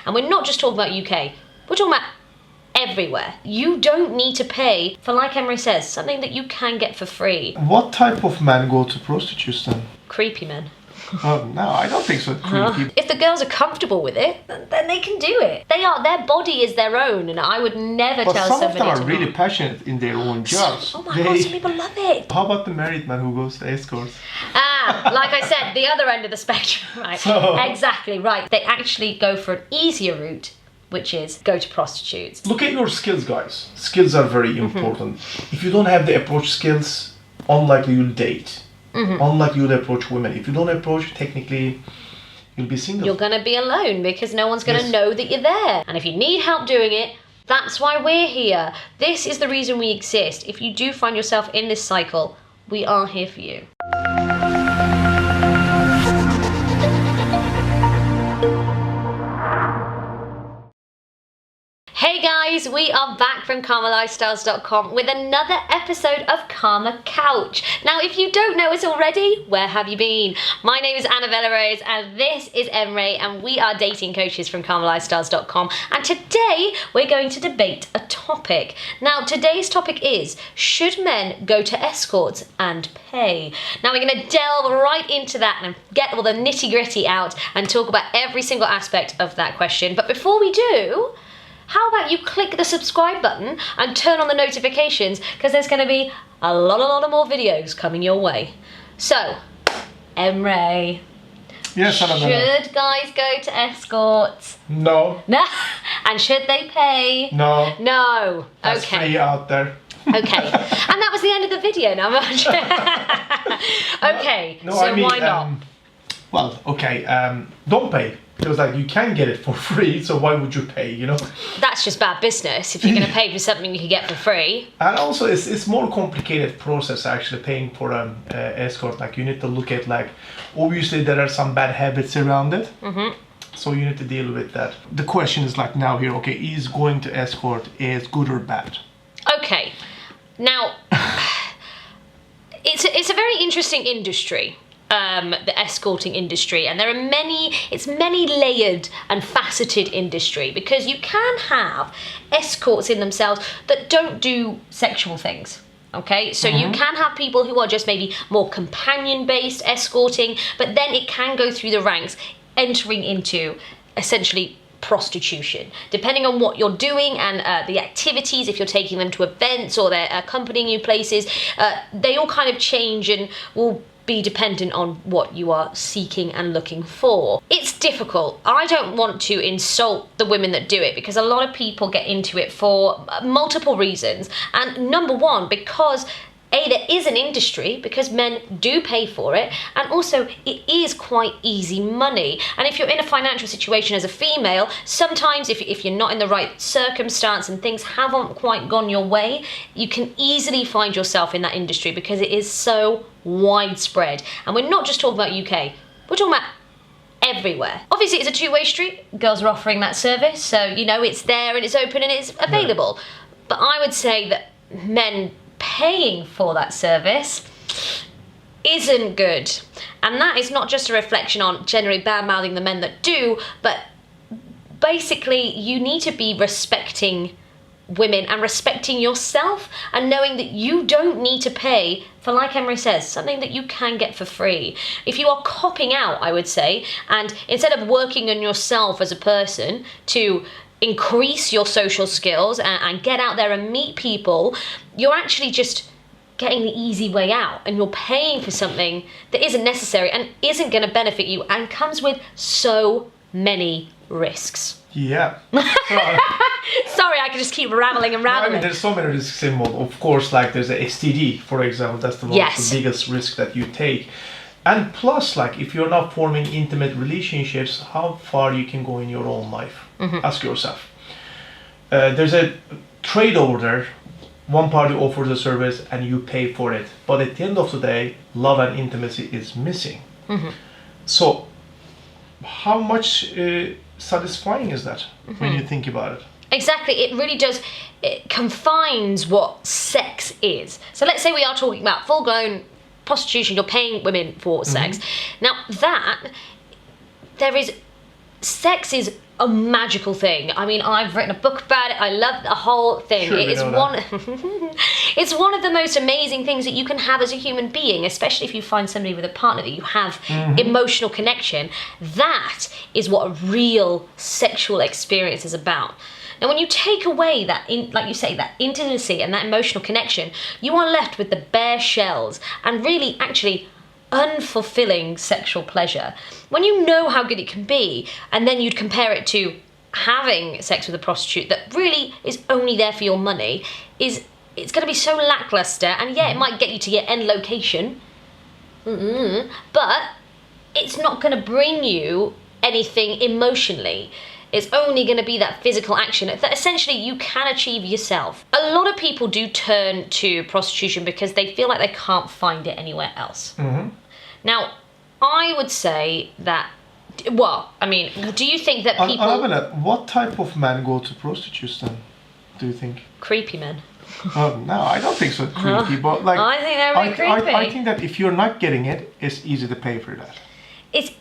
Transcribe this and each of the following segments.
And we're not just talking about UK, we're talking about everywhere. You don't need to pay for, like Emre says, something that you can get for free. What type of men go to prostitutes then? Creepy men. Oh, no, I don't think so. Creepy. If the girls are comfortable with it, then they can do it. Their body is their own, and I would never But tell some somebody of them are to really not. passionate in their own jobs. Oh my god, some people love it. How about the married man who goes to escorts? Like I said, the other end of the spectrum, right? Exactly, right. They actually go for an easier route, which is go to prostitutes. Look at your skills, guys. Skills are very important. If you don't have the approach skills, unlikely you'll date. Unlikely you'll approach women. If you don't approach, technically, you'll be single. You're going to be alone because no one's going to know that you're there. And if you need help doing it, that's why we're here. This is the reason we exist. If you do find yourself in this cycle, we are here for you. Hey guys, we are back from Kamalifestyles.com with another episode of Karma Couch. Now, if you don't know us already, where have you been? My name is Annabella Rose and this is Emre, and we are dating coaches from Kamalifestyles.com. And today we're going to debate a topic. Now, today's topic is, should men go to escorts and pay? Now, we're going to delve right into that and get all the nitty gritty out and talk about every single aspect of that question. But before we do, how about you click the subscribe button and turn on the notifications, because there's going to be a lot of more videos coming your way. So, Emre, yes, should guys go to escorts? No. No. And should they pay? No. No. That's free out there. Okay. And that was the end of the video now. Okay. No, so I mean, why not? Well, okay. Don't pay. Because like you can get it for free, so why would you pay, you know? That's just bad business if you're going to pay for something you can get for free. And also it's more complicated process actually paying for an escort. Like you need to look at, like, obviously there are some bad habits around it. So you need to deal with that. The question is like now here, okay, is going to escort is good or bad? Okay. Now, it's a very interesting industry. The escorting industry, and it's many layered and faceted industry, because you can have escorts in themselves that don't do sexual things. Okay, so you can have people who are just maybe more companion based escorting, but then it can go through the ranks, entering into essentially prostitution, depending on what you're doing and the activities. If you're taking them to events or they're accompanying you places, they all kind of change and will be dependent on what you are seeking and looking for. It's difficult. I don't want to insult the women that do it, because a lot of people get into it for multiple reasons. And number one, because there is an industry, because men do pay for it, and also it is quite easy money. And if you're in a financial situation as a female, sometimes if you're not in the right circumstance and things haven't quite gone your way, you can easily find yourself in that industry because it is so widespread. And we're not just talking about UK, we're talking about everywhere. Obviously it's a two-way street. Girls are offering that service, so you know it's there and it's open and it's available. But I would say that men paying for that service isn't good, and that is not just a reflection on generally bad-mouthing the men that do, but basically you need to be respecting women and respecting yourself and knowing that you don't need to pay for, like Emre says, something that you can get for free. If you are copping out, I would say, and instead of working on yourself as a person to increase your social skills and get out there and meet people, you're actually just getting the easy way out, and you're paying for something that isn't necessary and isn't going to benefit you and comes with so many risks. Yeah. Sorry, I could just keep rambling and rambling. I mean, there's so many risks involved. Of course, like there's a STD, for example. That's the biggest risk that you take. And plus, like, if you're not forming intimate relationships, how far you can go in your own life? Ask yourself. There's a trade over there. One party offers a service and you pay for it. But at the end of the day, love and intimacy is missing. So, how much satisfying is that when you think about it? Exactly, it really does. It confines what sex is. So let's say we are talking about full-blown prostitution, you're paying women for sex. Now sex is a magical thing. I mean, I've written a book about it. I love the whole thing. Sure, It is it's one of the most amazing things that you can have as a human being, especially if you find somebody with a partner that you have emotional connection. That is what a real sexual experience is about. Now, when you take away that, like you say, that intimacy and that emotional connection, you are left with the bare shells and really, actually, unfulfilling sexual pleasure. When you know how good it can be, and then you'd compare it to having sex with a prostitute that really is only there for your money, it's going to be so lackluster. And yeah, it might get you to your end location, but it's not going to bring you anything emotionally. It's only going to be that physical action that essentially you can achieve yourself. A lot of people do turn to prostitution because they feel like they can't find it anywhere else. Now, I would say that, well, I mean, do you think that people... what type of men go to prostitutes then, do you think? Creepy men. No, I don't think so creepy, but like... I think they're really creepy. I think that if you're not getting it, it's easy to pay for that. It's...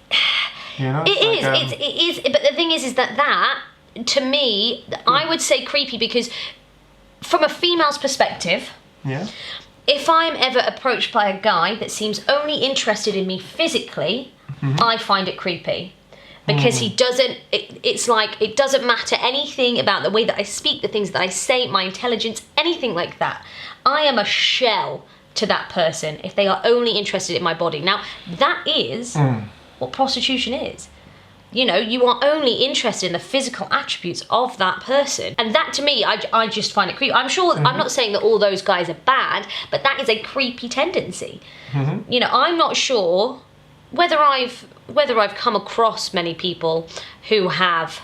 You know, it is, but the thing is that to me, I would say creepy because from a female's perspective, if I'm ever approached by a guy that seems only interested in me physically, I find it creepy. Because he doesn't, it's like, it doesn't matter anything about the way that I speak, the things that I say, my intelligence, anything like that. I am a shell to that person if they are only interested in my body. Now, that is... what prostitution is. You know, you are only interested in the physical attributes of that person. And that, to me, I just find it creepy. I'm sure, I'm not saying that all those guys are bad, but that is a creepy tendency. You know, I'm not sure whether I've come across many people who have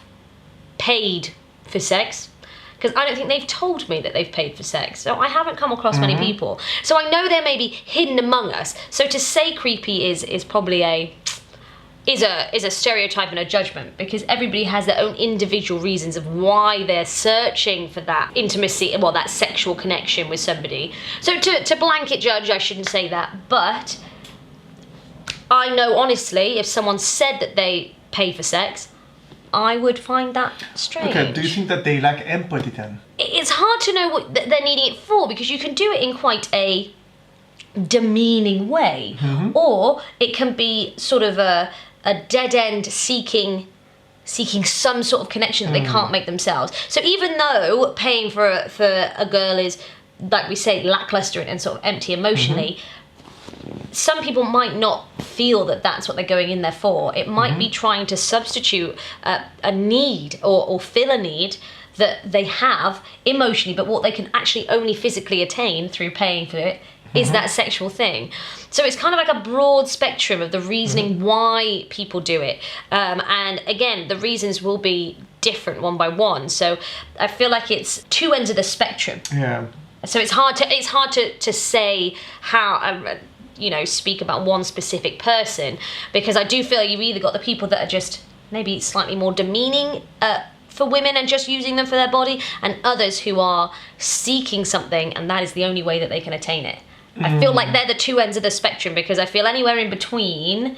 paid for sex, because I don't think they've told me that they've paid for sex. So I haven't come across many people. So I know they're maybe hidden among us. So to say creepy is probably is a stereotype and a judgment, because everybody has their own individual reasons of why they're searching for that intimacy, well, that sexual connection with somebody. So to blanket judge, I shouldn't say that, but I know honestly, if someone said that they pay for sex, I would find that strange. Okay, do you think that they lack empathy then? It's hard to know what they're needing it for, because you can do it in quite a demeaning way, or it can be sort of a dead end seeking some sort of connection that they can't make themselves. So even though paying for a girl is, like we say, lackluster and sort of empty emotionally, some people might not feel that that's what they're going in there for. It might be trying to substitute a need or fill a need that they have emotionally, but what they can actually only physically attain through paying for it is that sexual thing. So it's kind of like a broad spectrum of the reasoning why people do it. And again, the reasons will be different one by one. So I feel like it's two ends of the spectrum. Yeah. So it's hard to say how, speak about one specific person, because I do feel you've either got the people that are just maybe slightly more demeaning for women and just using them for their body, and others who are seeking something and that is the only way that they can attain it. I feel like they're the two ends of the spectrum, because I feel anywhere in between,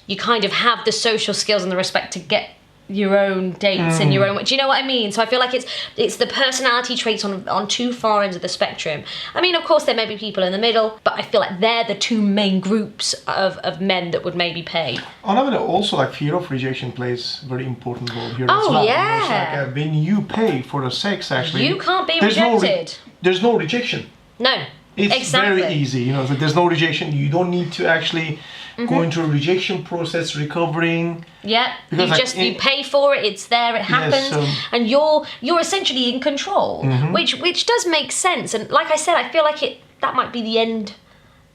you kind of have the social skills and the respect to get your own dates and your own... Do you know what I mean? So I feel like it's the personality traits on two far ends of the spectrum. I mean, of course, there may be people in the middle, but I feel like they're the two main groups of men that would maybe pay. And I mean, also, like, fear of rejection plays a very important role here as well. Oh, yeah. Like, when you pay for the sex, actually... You can't be rejected. There's no rejection. No. It's very easy, so there's no rejection. You don't need to actually go into a rejection process, recovering. Yeah, you pay for it. It's there. It happens, and you're essentially in control, which does make sense. And like I said, I feel like that might be the end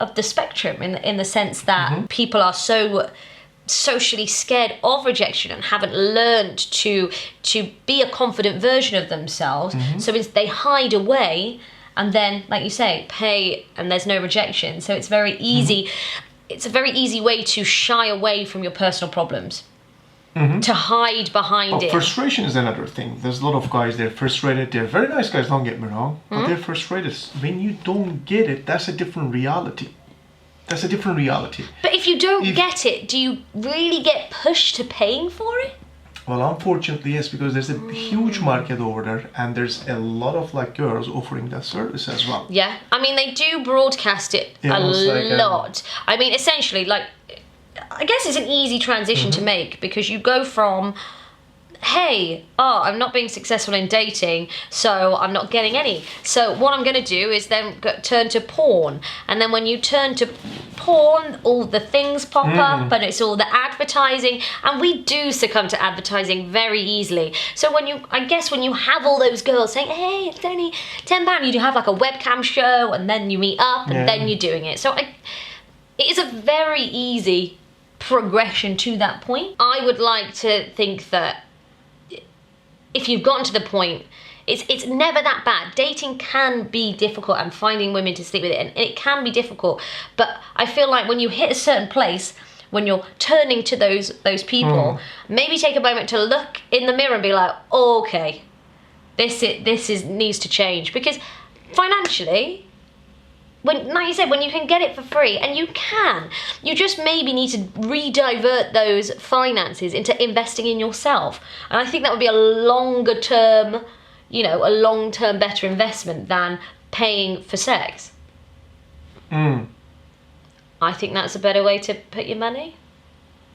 of the spectrum in the sense that people are so socially scared of rejection and haven't learned to be a confident version of themselves. So they hide away. And then, like you say, pay and there's no rejection. So it's very easy. It's a very easy way to shy away from your personal problems. To hide behind it. Frustration is another thing. There's a lot of guys, they're frustrated. They're very nice guys, don't get me wrong. But they're frustrated. When you don't get it, that's a different reality. But if you don't get it, do you really get pushed to paying for it? Well, unfortunately, yes, because there's a huge market over there, and there's a lot of like girls offering that service as well. Yeah, I mean, they do broadcast it a lot. I mean, essentially, like, I guess it's an easy transition to make, because you go from, hey, I'm not being successful in dating, so I'm not getting any. So what I'm going to do is then turn to porn. And then when you turn to porn, all the things pop up, and it's all the advertising. And we do succumb to advertising very easily. So when you have all those girls saying, hey, it's only £10, you do have like a webcam show, and then you meet up, and then you're doing it. So it is a very easy progression to that point. I would like to think that if you've gotten to the point, it's never that bad. Dating can be difficult, and finding women to sleep with it, and it can be difficult. But I feel like when you hit a certain place, when you're turning to those people, maybe take a moment to look in the mirror and be like, oh, okay, this needs to change. Because financially, like you said, when you can get it for free, and you just maybe need to redivert those finances into investing in yourself. And I think that would be a long-term better investment than paying for sex. I think that's a better way to put your money.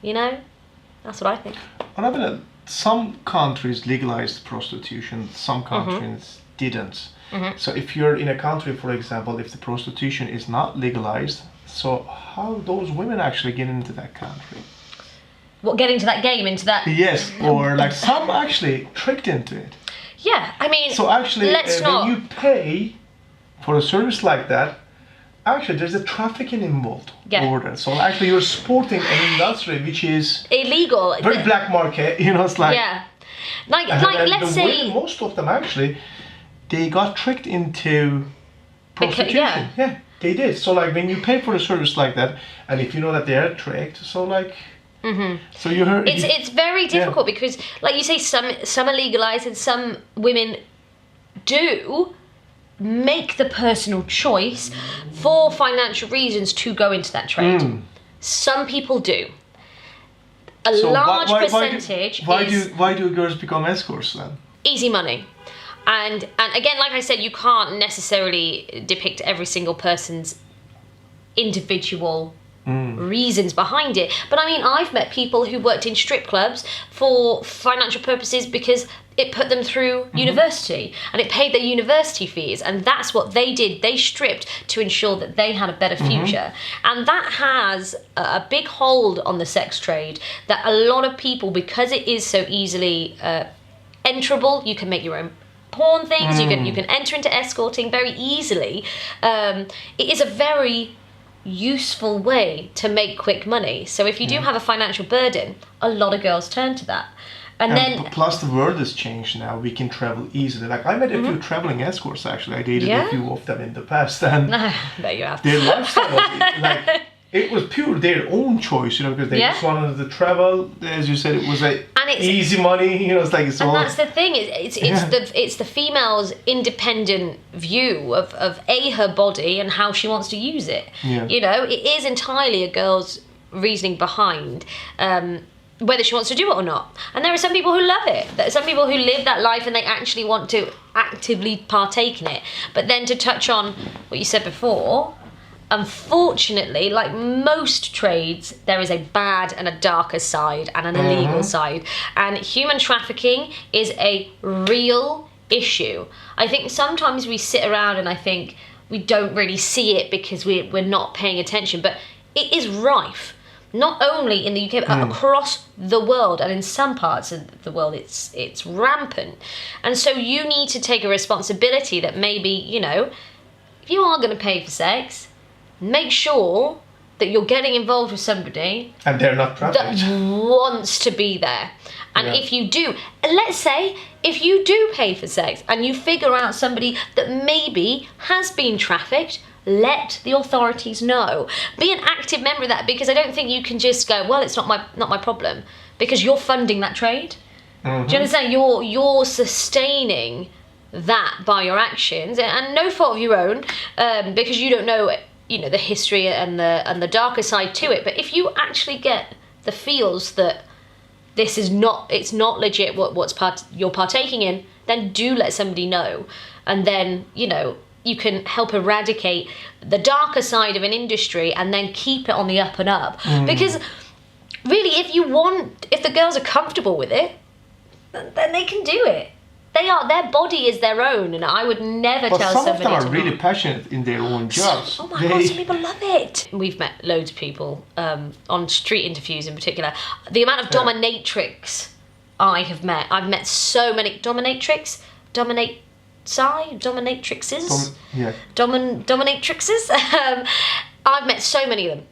That's what I think. Well, some countries legalized prostitution, some countries didn't. So if you're in a country, for example, if the prostitution is not legalized, so how those women actually get into that country? What, get into that game, into that? Yes, or like some actually tricked into it. Yeah, I mean, so actually, when you pay for a service like that, actually there's a trafficking involved over there. So actually you're supporting an industry which is illegal. Very black market, it's like... Yeah. Like let's say... Women, most of them actually, they got tricked into prostitution. Yeah, they did. So like when you pay for a service like that, and if you know that they are tricked, so like... So you heard... It's very difficult because, like you say, some are legalized, and some women do make the personal choice for financial reasons to go into that trade. Some people do. A large percentage why do girls become escorts then? Easy money. And again, like I said, you can't necessarily depict every single person's individual reasons behind it. But I mean, I've met people who worked in strip clubs for financial purposes because it put them through university, and it paid their university fees, and that's what they did. They stripped to ensure that they had a better future. And that has a big hold on the sex trade, that a lot of people, because it is so easily enterable, you can make your own porn things, you can enter into escorting very easily. It is a very useful way to make quick money. So if you do have a financial burden, a lot of girls turn to that. And then plus the world has changed now. We can travel easily. Like I met a few traveling escorts actually. I dated a few of them in the past, and there you have. Their lifestyle was like it was pure their own choice, because they just wanted to travel. As you said, it was like easy money. It's like it's all. And that's the thing. It's the female's independent view of her body and how she wants to use it. Yeah. It is entirely a girl's reasoning behind whether she wants to do it or not. And there are some people who love it. There are some people who live that life and they actually want to actively partake in it. But then to touch on what you said before, unfortunately, like most trades, there is a bad and a darker side and an illegal side. And human trafficking is a real issue. I think sometimes we sit around and I think we don't really see it because we're not paying attention. But it is rife. Not only in the UK, but across the world, and in some parts of the world, it's rampant. And so you need to take a responsibility that maybe, if you are going to pay for sex, make sure that you're getting involved with somebody and they're not trafficked, that wants to be there. And if you do, let's say, if you do pay for sex and you figure out somebody that maybe has been trafficked, let the authorities know. Be an active member of that, because I don't think you can just go, well, it's not my problem, because you're funding that trade. Do you understand? You're sustaining that by your actions, and no fault of your own, because you don't know the history and the darker side to it. But if you actually get the feels that this is not, it's not legit you're partaking in, then do let somebody know. And then, you know, you can help eradicate the darker side of an industry and then keep it on the up and up. Because really, if the girls are comfortable with it, then they can do it. Their body is their own, and I would never tell somebody. But some of them are really passionate in their own jobs. Oh my God, some people love it. We've met loads of people on street interviews in particular. The amount of dominatrix I've met so many dominatrixes. Dominatrixes. I've met so many of them,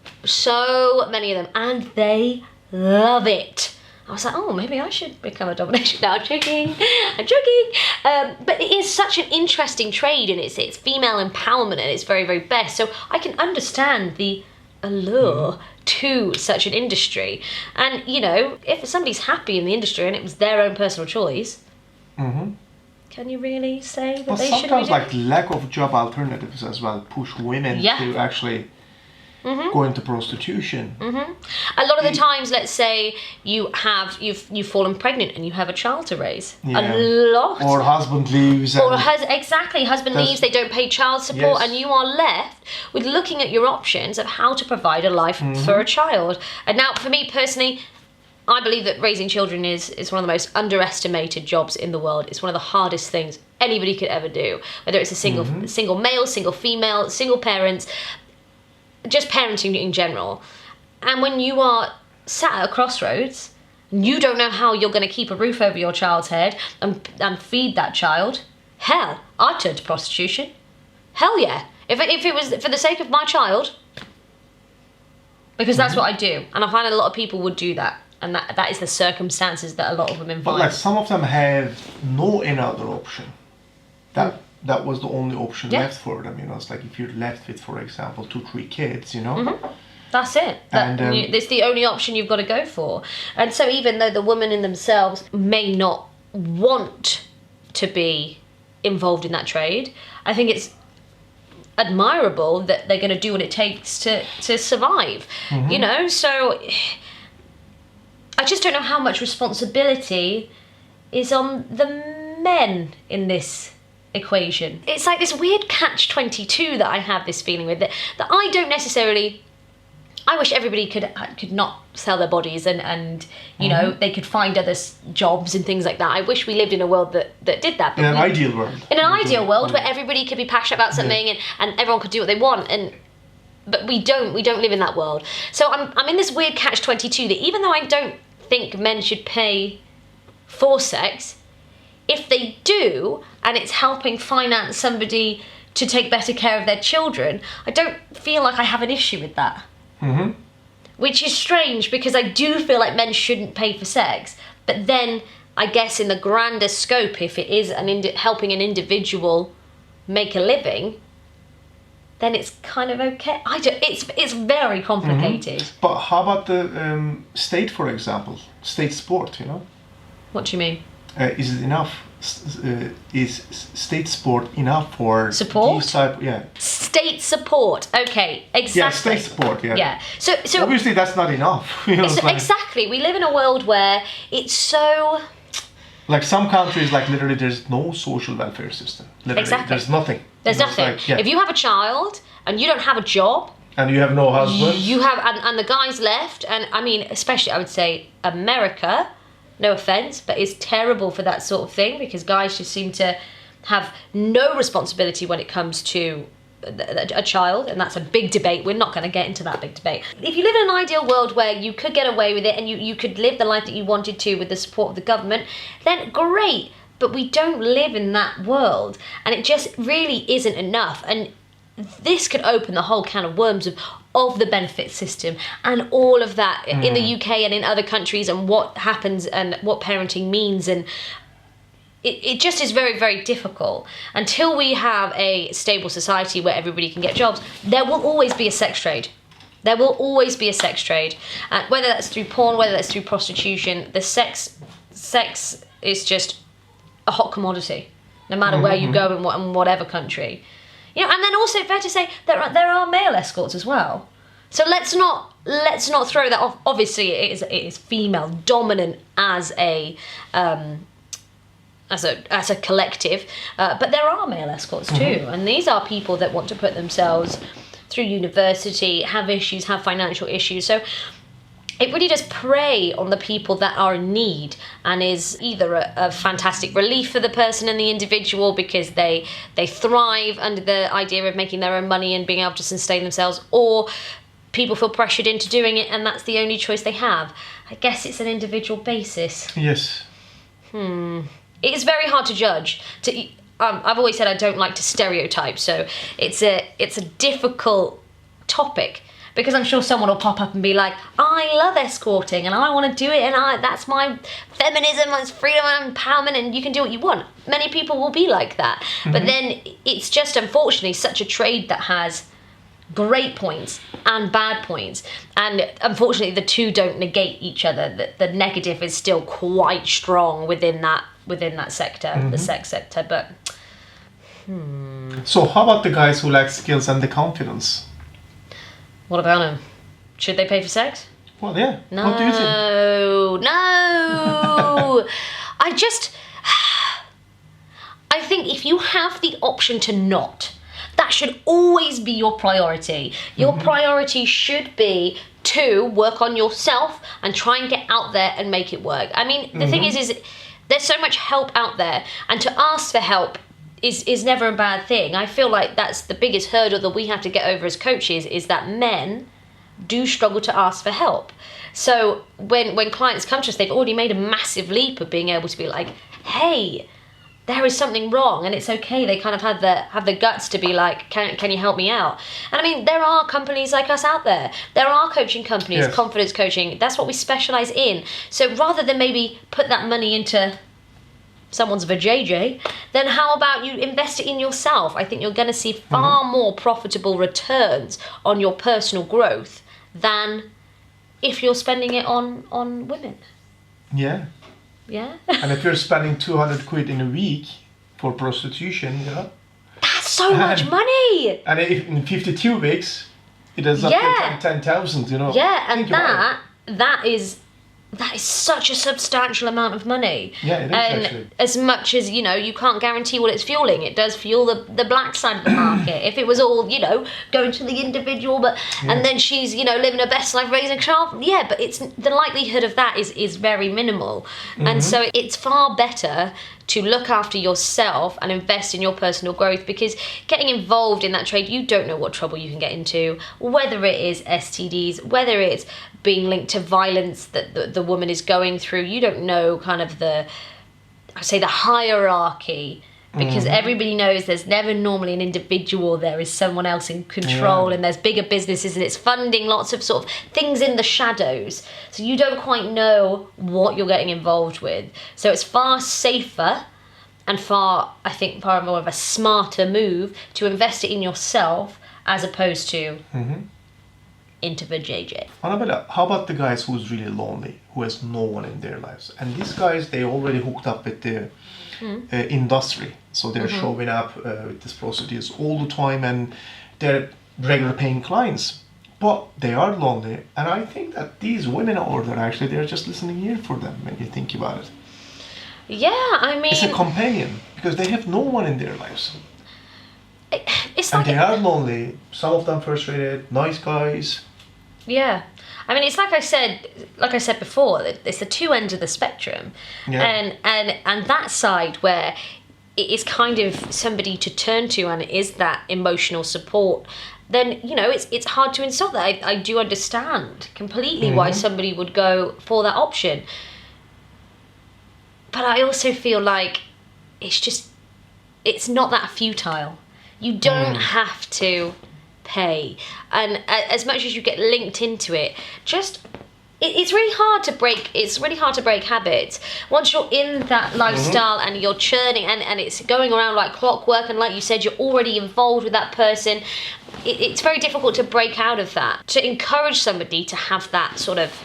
and they love it. I was like, oh, maybe I should become a dominatrix. No, I'm joking. But it is such an interesting trade, and it's female empowerment at its very, very best. So I can understand the allure to such an industry. And, you know, if somebody's happy in the industry and it was their own personal choice, can you really say that they should be doing? Sometimes, like, lack of job alternatives as well push women to actually go into prostitution. A lot of the times, let's say you've fallen pregnant and you have a child to raise. A lot. Or husband leaves. Husband leaves, they don't pay child support, and you are left with looking at your options of how to provide a life for a child. And now, for me personally, I believe that raising children is one of the most underestimated jobs in the world. It's one of the hardest things anybody could ever do. Whether it's a single male, single female, single parents, just parenting in general. And when you are sat at a crossroads, you don't know how you're going to keep a roof over your child's head and feed that child. Hell, I'd turn to prostitution. Hell yeah. If it was for the sake of my child, because that's what I do. And I find a lot of people would do that. And that is the circumstances that a lot of women find. But like some of them have no another option. That was the only option left for them, you know. It's like if you're left with, for example, 2-3 kids, you know. That's it. It's the only option you've got to go for. And so even though the women in themselves may not want to be involved in that trade, I think it's admirable that they're going to do what it takes to survive, you know. So I just don't know how much responsibility is on the men in this equation. It's like this weird catch-22 that I have this feeling with, that I don't necessarily... I wish everybody could not sell their bodies and you know, they could find other jobs and things like that. I wish we lived in a world that did that. In an ideal world. In an ideal world where everybody could be passionate about something and everyone could do what they want. But we don't live in that world. So I'm in this weird catch-22 that even though I don't think men should pay for sex, if they do, and it's helping finance somebody to take better care of their children, I don't feel like I have an issue with that. Which is strange, because I do feel like men shouldn't pay for sex. But then, I guess in the grander scope, if it is helping an individual make a living, then it's kind of okay. It's very complicated. But how about the state, for example? State sport, you know? What do you mean? Is it enough? Is state sport enough for support? Yeah. State support. Okay, exactly. Yeah, state support. Yeah. Yeah. So obviously that's not enough. You know, exactly. We live in a world where it's so. Like some countries, like literally, there's no social welfare system. Literally, exactly. There's nothing. There's nothing. Like, if you have a child and you don't have a job. And you have no husband. You have, and the guy's left, and I mean, especially I would say America. No offence, but it's terrible for that sort of thing, because guys just seem to have no responsibility when it comes to a child, and that's a big debate. We're not going to get into that big debate. If you live in an ideal world where you could get away with it and you could live the life that you wanted to with the support of the government, then great, but we don't live in that world, and it just really isn't enough. And this could open the whole can of worms of the benefit system and all of that in the UK and in other countries, and what happens and what parenting means, and it just is very, very difficult. Until we have a stable society where everybody can get jobs, there will always be a sex trade. There will always be a sex trade, whether that's through porn, whether that's through prostitution. The sex is just a hot commodity, no matter where you go in whatever country. You know, and then also fair to say there are male escorts as well. So let's not throw that off. Obviously, it is female dominant as a collective, but there are male escorts too, and these are people that want to put themselves through university, have issues, have financial issues. So it really does prey on the people that are in need, and is either a fantastic relief for the person and the individual because they thrive under the idea of making their own money and being able to sustain themselves, or people feel pressured into doing it and that's the only choice they have. I guess it's an individual basis. Yes. It is very hard to judge. I've always said I don't like to stereotype, so it's a difficult topic, because I'm sure someone will pop up and be like, I love escorting and I want to do it, and that's my feminism, it's freedom and empowerment, and you can do what you want. Many people will be like that. But then it's just unfortunately such a trade that has great points and bad points, and unfortunately the two don't negate each other. The negative is still quite strong within that sector, the sex sector. But So how about the guys who lack skills and the confidence? What about them? Should they pay for sex? Well, yeah. No, What do you think? no. I think if you have the option to not, that should always be your priority. Your priority should be to work on yourself and try and get out there and make it work. I mean, the thing is there's so much help out there, and to ask for help is never a bad thing. I feel like that's the biggest hurdle that we have to get over as coaches, is that men do struggle to ask for help. So when clients come to us, they've already made a massive leap of being able to be like, hey, there is something wrong, and it's okay. They kind of have the guts to be like, can you help me out? And I mean, there are companies like us out there. There are coaching companies, yes. confidence coaching. That's what we specialize in. So rather than maybe put that money into someone's vajayjay, then how about you invest it in yourself? I think you're going to see far more profitable returns on your personal growth than if you're spending it on women. Yeah. Yeah. And if you're spending 200 quid in a week for prostitution, that's so much money. And if in 52 weeks, it is up to 10,000, Yeah, and that is such a substantial amount of money. Yeah, it is and actually. As much as, you can't guarantee what it's fueling. It does fuel the black side of the market. If it was all, going to the individual, and then she's, living her best life raising a child, but it's the likelihood of that is very minimal. And so it's far better to look after yourself and invest in your personal growth, because getting involved in that trade, you don't know what trouble you can get into, whether it is STDs, whether it's being linked to violence that the woman is going through. You don't know kind of the hierarchy, because everybody knows there's never normally an individual. There is someone else in control, and there's bigger businesses, and it's funding lots of sort of things in the shadows. So you don't quite know what you're getting involved with. So it's far safer and far more of a smarter move to invest it in yourself as opposed to into the JJ. How about the guys who's really lonely, who has no one in their lives? And these guys, they already hooked up with the industry. So they're showing up with these prostitutes all the time, and they're regular paying clients. But they are lonely, and I think that these women out there, actually, they're just listening ear for them when you think about it. Yeah, I mean... It's a companion, because they have no one in their lives. And they are lonely. Some of them frustrated, nice guys. Yeah. I mean, it's like I said before, it's the two ends of the spectrum. Yeah. And that side where it is kind of somebody to turn to and it is that emotional support, then, it's hard to insult that. I do understand completely why somebody would go for that option. But I also feel like it's not that futile. You don't have to pay, and as much as you get linked into it, it's really hard to break habits once you're in that lifestyle and you're churning and it's going around like clockwork, and like you said, you're already involved with that person. It's very difficult to break out of that. To encourage somebody to have that sort of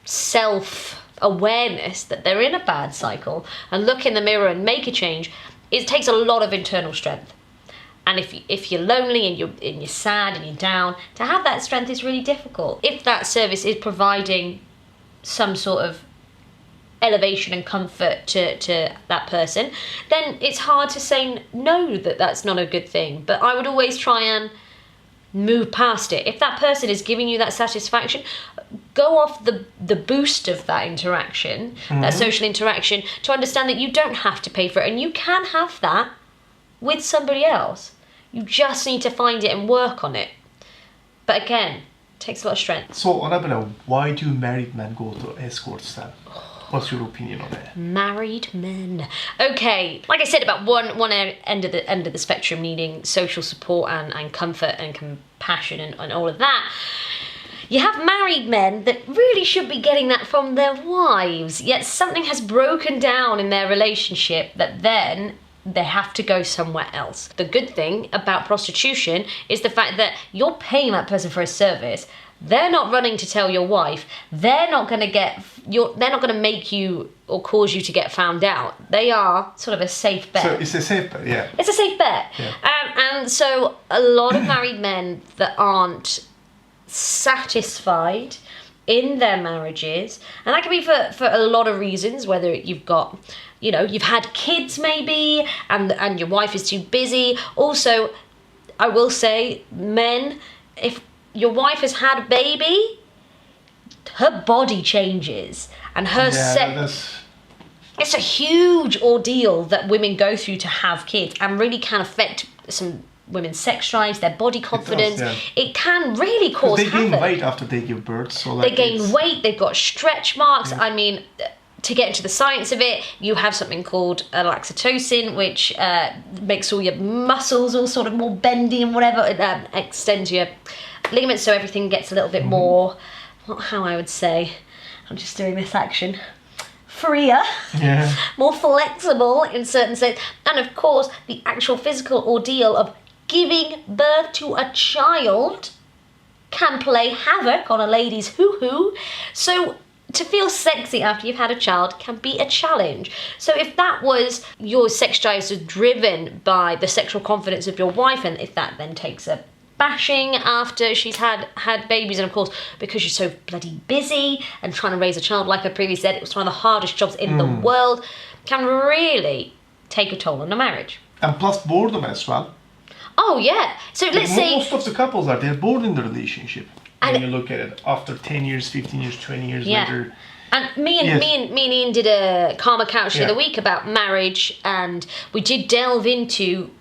self-awareness that they're in a bad cycle and look in the mirror and make a change, it takes a lot of internal strength. And if you're lonely and you're sad and you're down, to have that strength is really difficult. If that service is providing some sort of elevation and comfort to that person, then it's hard to say no, that's not a good thing. But I would always try and move past it. If that person is giving you that satisfaction, go off the boost of that interaction, that social interaction, to understand that you don't have to pay for it and you can have that with somebody else. You just need to find it and work on it. But again, it takes a lot of strength. So, Annabella, why do married men go to escorts then? What's your opinion on that? Married men. Okay, like I said, about one end of the spectrum needing social support and comfort and compassion and all of that. You have married men that really should be getting that from their wives, yet something has broken down in their relationship that then they have to go somewhere else. The good thing about prostitution is the fact that you're paying that person for a service. They're not running to tell your wife. They're not going to make you or cause you to get found out. They are sort of a safe bet. So it's a safe bet, yeah. It's a safe bet. Yeah. And so a lot of married men that aren't satisfied in their marriages, and that can be for a lot of reasons, whether you've got, you've had kids maybe, and your wife is too busy. Also, I will say, men, if your wife has had a baby, her body changes and her it's a huge ordeal that women go through to have kids, and really can affect some women's sex drives, their body confidence. It can really cause havoc. They gain weight after they give birth. So they gain weight, they've got stretch marks. I mean, to get into the science of it, you have something called oxytocin, which makes all your muscles all sort of more bendy and whatever. It extends your ligaments, so everything gets a little bit more, how I would say, I'm just doing this action, freer, more flexible in certain sense. And of course, the actual physical ordeal of giving birth to a child can play havoc on a lady's hoo-hoo. So to feel sexy after you've had a child can be a challenge. So if that was your sex drives are driven by the sexual confidence of your wife, and if that then takes a bashing after she's had babies, and of course because you're so bloody busy and trying to raise a child, like I previously said, it was one of the hardest jobs in the world, can really take a toll on the marriage. And plus boredom as well. Oh yeah. So let's say most of the couples they're bored in the relationship. When you look at it, after 10 years, 15 years, 20 years later. And me and Ian did a Karma Couch the other week about marriage, and we did delve into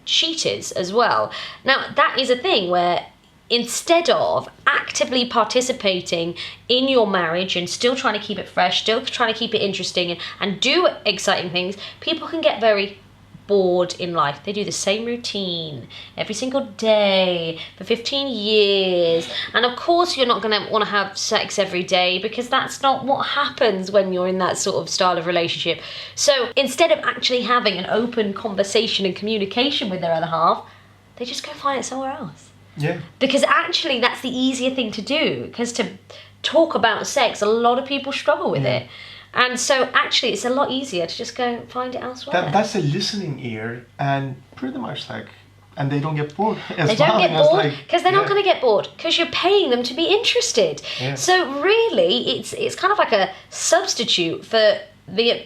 cheaters as well. Now, that is a thing where instead of actively participating in your marriage and still trying to keep it fresh, still trying to keep it interesting and do exciting things, people can get very bored in life. They do the same routine every single day for 15 years. And of course you're not going to want to have sex every day, because that's not what happens when you're in that sort of style of relationship. So instead of actually having an open conversation and communication with their other half, they just go find it somewhere else. Yeah. Because actually that's the easier thing to do, because to talk about sex, a lot of people struggle with it. And so actually it's a lot easier to just go find it elsewhere. That's a listening ear, and pretty much and they don't get bored as They don't get bored because they're not going to get bored, because you're paying them to be interested. Yeah. So really it's kind of like a substitute for the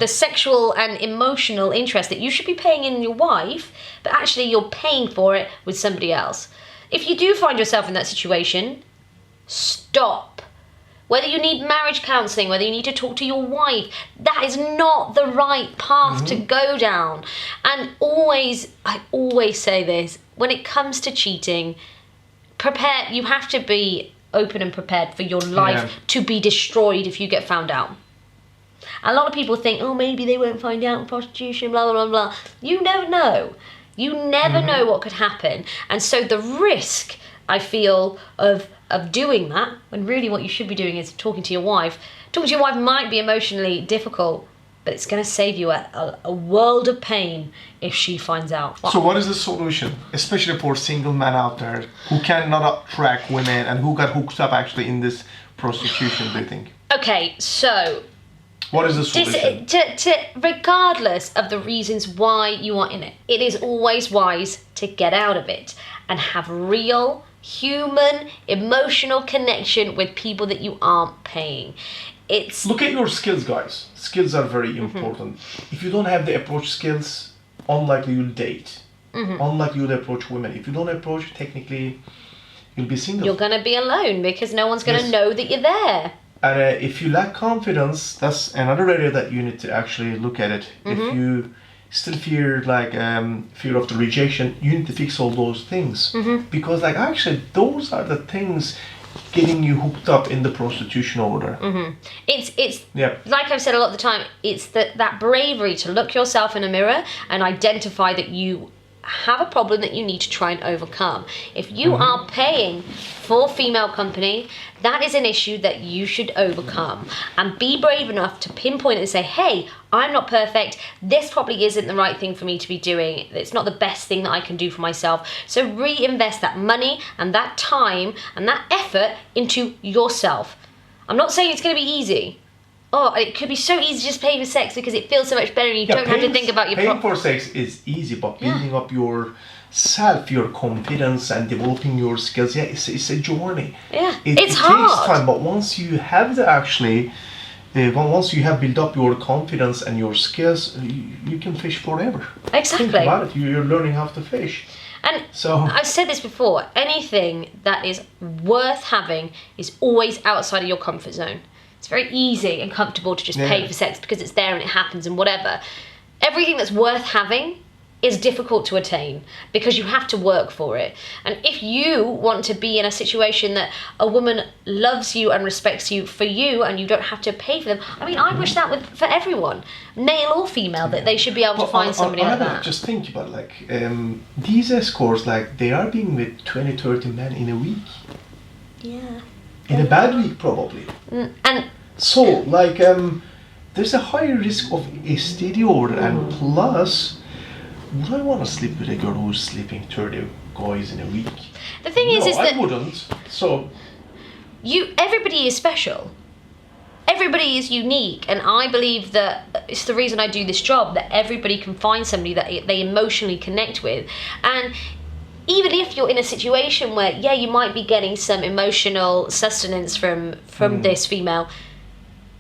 sexual and emotional interest that you should be paying in your wife, but actually you're paying for it with somebody else. If you do find yourself in that situation, stop. Whether you need marriage counselling, whether you need to talk to your wife, that is not the right path to go down. And I always say this, when it comes to cheating, you have to be open and prepared for your life to be destroyed if you get found out. A lot of people think, oh, maybe they won't find out in prostitution, blah, blah, blah, blah. You never know. You never know what could happen. And so the risk, I feel, of doing that, when really what you should be doing is talking to your wife. Talking to your wife might be emotionally difficult, but it's going to save you a world of pain if she finds out. So what is the solution, especially for single men out there who cannot attract women and who got hooked up actually in this prostitution, do you think? Okay, so What is the solution? Regardless of the reasons why you are in it, it is always wise to get out of it and have real, human, emotional connection with people that you aren't paying. Look at your skills, guys. Skills are very important. If you don't have the approach skills, unlikely you'll date. Unlikely you'll approach women. If you don't approach, technically, you'll be single. You're going to be alone because no one's going to know that you're there. And if you lack confidence, that's another area that you need to actually look at it. If you still fear fear of the rejection, you need to fix all those things. Because actually those are the things getting you hooked up in the prostitution over there. It's like I've said a lot of the time, it's that bravery to look yourself in a mirror and identify that you have a problem that you need to try and overcome. If you are paying for female company, that is an issue that you should overcome, and be brave enough to pinpoint and say, hey, I'm not perfect, this probably isn't the right thing for me to be doing, it's not the best thing that I can do for myself. So reinvest that money and that time and that effort into yourself. I'm not saying it's going to be easy. Oh, it could be so easy to just pay for sex because it feels so much better and you don't have to think about your paying for sex is easy, but building up yourself, your confidence and developing your skills, it's a journey. It's hard. It takes time, but once you have once you have built up your confidence and your skills, you can fish forever. Exactly. Think about it, you're learning how to fish. And so I've said this before, anything that is worth having is always outside of your comfort zone. It's very easy and comfortable to just pay for sex because it's there and it happens and whatever. Everything that's worth having is difficult to attain because you have to work for it. And if you want to be in a situation that a woman loves you and respects you for you and you don't have to pay for them, I mean, I wish that for everyone, male or female, that they should be able to find somebody like that. Just think about these escorts, they are being with 20, 30 men in a week. Yeah. In a bad week, probably. And so, there's a higher risk of STD over there, and plus, would I want to sleep with a girl who's sleeping 30 guys in a week? The thing is that I wouldn't. So, everybody is special. Everybody is unique, and I believe that it's the reason I do this job, that everybody can find somebody that they emotionally connect with. And even if you're in a situation where, you might be getting some emotional sustenance from this female,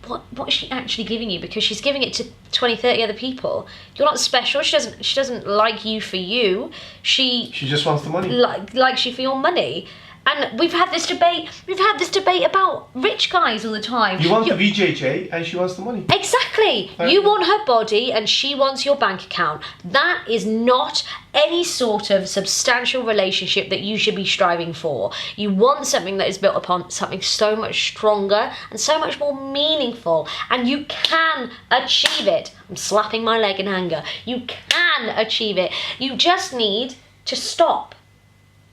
what is she actually giving you? Because she's giving it to 20, 30 other people. You're not special. She doesn't like you for you. She just wants the money. Likes you for your money. And we've had this debate about rich guys all the time. You want the VJJ and she wants the money. Exactly. You want her body and she wants your bank account. That is not any sort of substantial relationship that you should be striving for. You want something that is built upon something so much stronger and so much more meaningful. And you can achieve it. I'm slapping my leg in anger. You can achieve it. You just need to stop,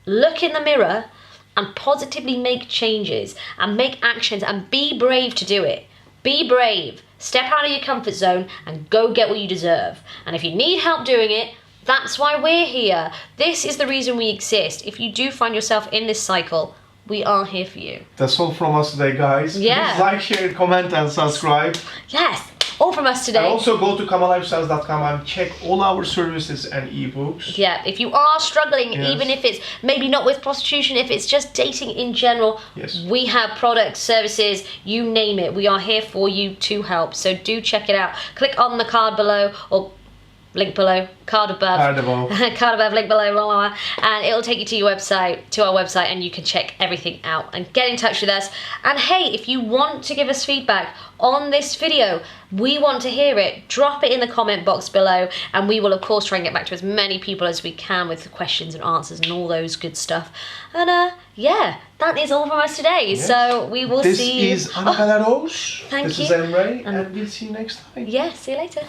look in the mirror, and positively make changes and make actions and be brave to do it. Be brave. Step out of your comfort zone and go get what you deserve. And if you need help doing it, that's why we're here. This is the reason we exist. If you do find yourself in this cycle, we are here for you. That's all from us today, guys. Yeah. Please like, share, comment, and subscribe. Yes. All from us today. And also go to kamalifestyles.com and check all our services and ebooks. Yeah, if you are struggling, even if it's maybe not with prostitution, if it's just dating in general, we have products, services, you name it. We are here for you to help. So do check it out. Click on the card below or link below, card above, card above, link below, blah, blah, blah, and it'll take you to our website, and you can check everything out and get in touch with us. And hey, if you want to give us feedback on this video, we want to hear it. Drop it in the comment box below, and we will of course try and get back to as many people as we can with questions and answers and all those good stuff. And yeah, that is all from us today. Yes. So we will see you. This is Anna Rose. Thank you. This is Emre, and we'll see you next time. Yeah, see you later.